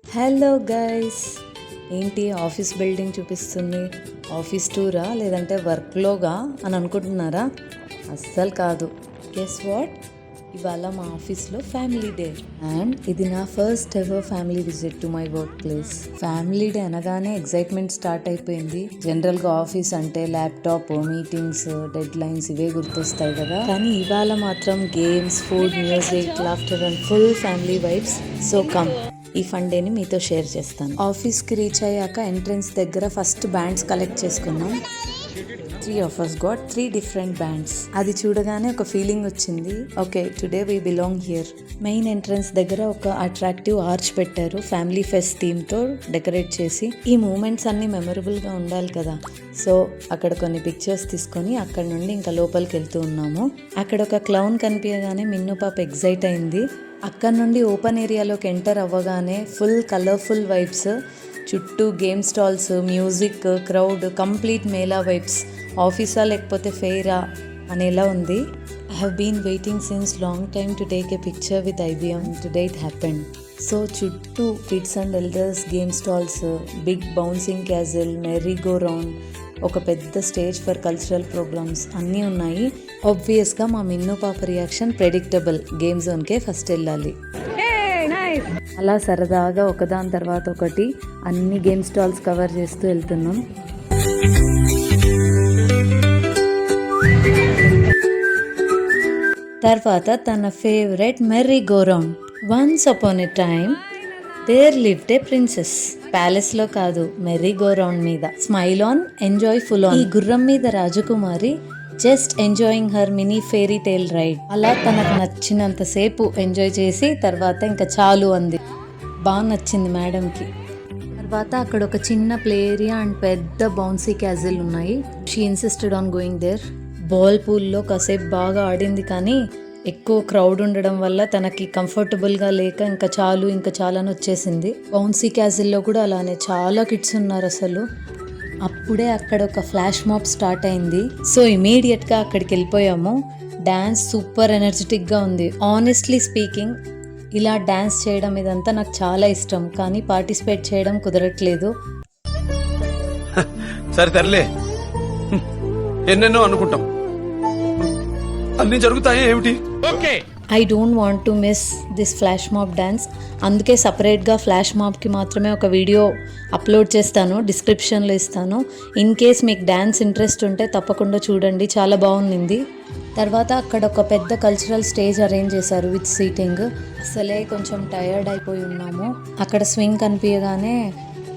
Hello guys, ఏంటి office building చూపిస్తుంది? Office టూరా లేదంటే వర్క్లోగా అని అనుకుంటున్నారా? అస్సలు కాదు. గెస్ వాట్, ఇవాళ మా ఆఫీస్లో ఫ్యామిలీ డే అండ్ ఇది నా first ever family visit to my work place. Family day అనగానే ఎగ్జైట్మెంట్ స్టార్ట్ అయిపోయింది. జనరల్గా ఆఫీస్ అంటే ల్యాప్టాప్, మీటింగ్స్, డెడ్ లైన్స్ ఇవే గుర్తొస్తాయి కదా. కానీ ఇవాళ మాత్రం games, food, music, laughter and full family vibes. So come, ఈ ఫన్ డేని మీతో షేర్ చేస్తాను. ఆఫీస్కి రీచ్ అయ్యాక ఎంట్రన్స్ దగ్గర ఫస్ట్ బ్యాండ్స్ కలెక్ట్ చేసుకున్నాం. 3 of us got 3 different bands. అది చూడగానే ఒక ఫీలింగ్ వచ్చింది, okay today we belong here. Main entrance దగ్గర ఒక అట్రాక్టివ్ ఆర్చ్ పెట్టారు, ఫ్యామిలీ ఫెస్ట్ థీమ్తో డెకరేట్ చేసి. ఈ మూమెంట్స్ అన్ని మెమరబుల్గా ఉండాలి కదా. సో అక్కడ కొన్ని పిక్చర్స్ తీసుకొని అక్కడ నుండి ఇంకా లోపలికి వెళ్తూ ఉన్నాము. అక్కడ ఒక క్లౌన్ కనిపించగానే మిన్ను పాప ఎగ్జైట్ అయింది. అక్కడ నుండి ఓపెన్ ఏరియాలోకి ఎంటర్ అవ్వగానే ఫుల్ కలర్ఫుల్ వైబ్స్, చుట్టూ game stalls, music, crowd, complete mela vibes. ఆఫీసా లేకపోతే ఫెయిరా అనేలా ఉంది. I have been waiting since long time to take a picture with IBM. Today it happened. So చుట్టూ kids and elders game stalls, big bouncing castle, merry go round, ఒక పెద్ద stage for cultural programmes అన్నీ ఉన్నాయి. ఆబ్వియస్గా మా మిన్ను పాప reaction predictable, game జోన్కే first వెళ్ళాలి. అలా సరదాగా ఒకదాని తర్వాత ఒకటి అన్ని గేమ్ స్టాల్స్ కవర్ చేస్తూ వెళ్తున్నాం. తర్వాత తన favourite merry go round. Once upon a time there lived a princess. Palace లో కాదు, మెర్రీ గో రౌండ్ మీద. Smile on, enjoy full on. ఈ గుర్రం మీద రాజకుమారి just enjoying her mini fairy tale ride. అలా తనకు నచ్చినంత సేపు ఎంజాయ్ చేసి తర్వాత ఇంకా చాలు అంది. బాగా నచ్చింది మేడంకి. తర్వాత అక్కడ ఒక చిన్న ప్లే ఏరియా అండ్ పెద్ద బౌన్సీ క్యాజిల్ ఉన్నాయి. She insisted on going there. Ball పూల్లో కాసేపు బాగా ఆడింది, కానీ ఎక్కువ క్రౌడ్ ఉండడం వల్ల తనకి కంఫర్టబుల్గా లేక ఇంకా చాలా అని వచ్చేసింది. బౌన్సీ క్యాజిల్లో కూడా అలానే చాలా కిడ్స్ ఉన్నారు అసలు. అప్పుడే అక్కడ ఒక ఫ్లాష్ మాబ్ స్టార్ట్ అయింది. సో ఇమీడియట్గా అక్కడికి వెళ్ళిపోయాము. డ్యాన్స్ సూపర్ ఎనర్జెటిక్గా ఉంది. ఆనెస్ట్లీ స్పీకింగ్, ఇలా డ్యాన్స్ చేయడం ఇదంతా నాకు చాలా ఇష్టం, కానీ పార్టిసిపేట్ చేయడం కుదరట్లేదు. సరే తరలే, ఎన్నెన్నో అనుకుంటాం, అన్ని జరుగుతాయి ఏమిటి? I don't want to miss this flash mob dance. అందుకే సపరేట్గా ఫ్లాష్ మాబ్కి మాత్రమే ఒక వీడియో అప్లోడ్ చేస్తాను, డిస్క్రిప్షన్లో ఇస్తాను. ఇన్ కేస్ మీకు డ్యాన్స్ ఇంట్రెస్ట్ ఉంటే తప్పకుండా చూడండి, చాలా బాగుంది. తర్వాత అక్కడ ఒక పెద్ద కల్చరల్ స్టేజ్ అరేంజ్ చేశారు విత్ సీటింగ్. అసలే కొంచెం టయర్డ్ అయిపోయి ఉన్నాము. అక్కడ స్వింగ్ కనిపించగానే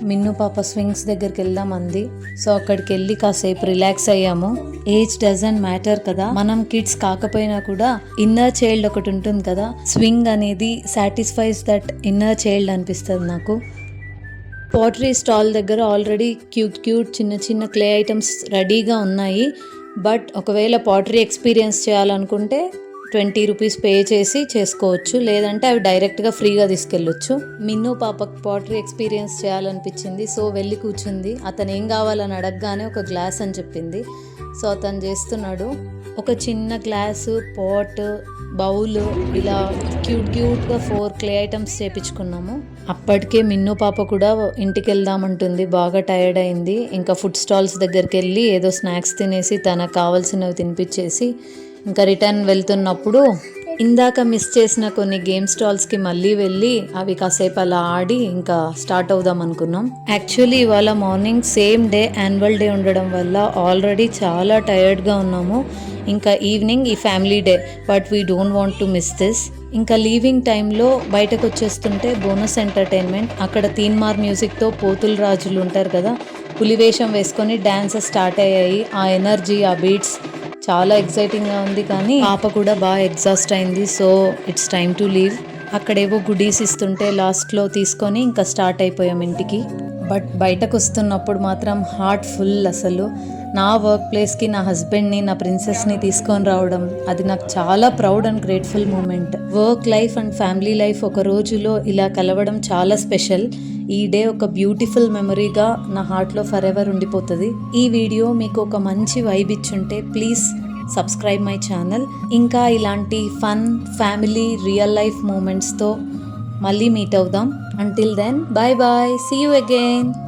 మిన్ను పాప స్వింగ్స్ దగ్గరికి వెళ్దాం అంది. సో అక్కడికి వెళ్ళి కాసేపు రిలాక్స్ అయ్యాము. ఏజ్ డజంట్ మ్యాటర్ కదా, మనం కిడ్స్ కాకపోయినా కూడా ఇన్నర్ చైల్డ్ ఒకటి ఉంటుంది కదా. స్వింగ్ అనేది సాటిస్ఫైస్ దట్ ఇన్నర్ చైల్డ్ అనిపిస్తుంది నాకు. పాటరీ స్టాల్ దగ్గర ఆల్రెడీ క్యూట్ చిన్న క్లే ఐటమ్స్ రెడీగా ఉన్నాయి. బట్ ఒకవేళ పాటరీ ఎక్స్పీరియన్స్ చేయాలనుకుంటే 20 రూపీస్ పే చేసి చేసుకోవచ్చు, లేదంటే అవి డైరెక్ట్గా ఫ్రీగా తీసుకెళ్ళొచ్చు. మిన్ను పాపకు పాటరీ ఎక్స్పీరియన్స్ చేయాలనిపించింది, సో వెళ్ళి కూర్చుంది. అతను ఏం కావాలని అడగగానే ఒక గ్లాస్ అని చెప్పింది. సో అతను చేస్తున్నాడు. ఒక చిన్న గ్లాసు, పాట్, బౌల్, ఇలా క్యూట్గా 4 క్లే ఐటమ్స్ చేపించుకున్నాము. అప్పటికే మిన్ను పాప కూడా ఇంటికి వెళ్దామంటుంది, బాగా టైర్డ్ అయింది. ఇంకా ఫుడ్ స్టాల్స్ దగ్గరికి వెళ్ళి ఏదో స్నాక్స్ తినేసి తనకు కావాల్సినవి తినిపించేసి ఇంకా రిటర్న్ వెళ్తున్నప్పుడు ఇందాక మిస్ చేసిన కొన్ని గేమ్ స్టాల్స్కి మళ్ళీ వెళ్ళి అవి కాసేపు అలా ఆడి ఇంకా స్టార్ట్ అవుదాం అనుకున్నాం. యాక్చువల్లీ ఇవాళ morning same day annual day ఉండడం వల్ల ఆల్రెడీ చాలా టైర్డ్గా ఉన్నాము. ఇంకా ఈవినింగ్ ఈ family day, but we don't want to miss this. ఇంకా లీవింగ్ టైంలో బయటకు వచ్చేస్తుంటే బోనస్ ఎంటర్టైన్మెంట్. అక్కడ తీన్మార్ మ్యూజిక్తో పోతుల రాజులు ఉంటారు కదా, పులివేషం వేసుకొని డాన్సెస్ స్టార్ట్ అయ్యాయి. ఆ ఎనర్జీ, ఆ బీట్స్ చాలా ఎక్సైటింగ్గా ఉంది. కానీ పాప కూడా బాగా ఎగ్జాస్ట్ అయింది. So it's time to leave. అక్కడేవో గుడీస్ ఇస్తుంటే లాస్ట్లో తీసుకొని ఇంకా స్టార్ట్ అయిపోయాం ఇంటికి. బట్ బయటకు వస్తున్నప్పుడు మాత్రం హార్ట్ ఫుల్. అసలు నా వర్క్ ప్లేస్కి నా హస్బెండ్ని, నా ప్రిన్సెస్ని తీసుకొని రావడం, అది నాకు చాలా proud and grateful moment. Work life and family life ఒక రోజులో ఇలా కలవడం చాలా స్పెషల్. ఈ డే ఒక బ్యూటిఫుల్ మెమరీగా నా హార్ట్లో ఫర్ ఎవర్ ఉండిపోతుంది. ఈ వీడియో మీకు ఒక మంచి వైబ్ ఇచ్చుంటే ప్లీజ్ సబ్స్క్రైబ్ మై ఛానల్. ఇంకా ఇలాంటి ఫన్, ఫ్యామిలీ, రియల్ లైఫ్ మూమెంట్స్తో మళ్ళీ మీట్ అవుదాం. Until then bye bye, see you again.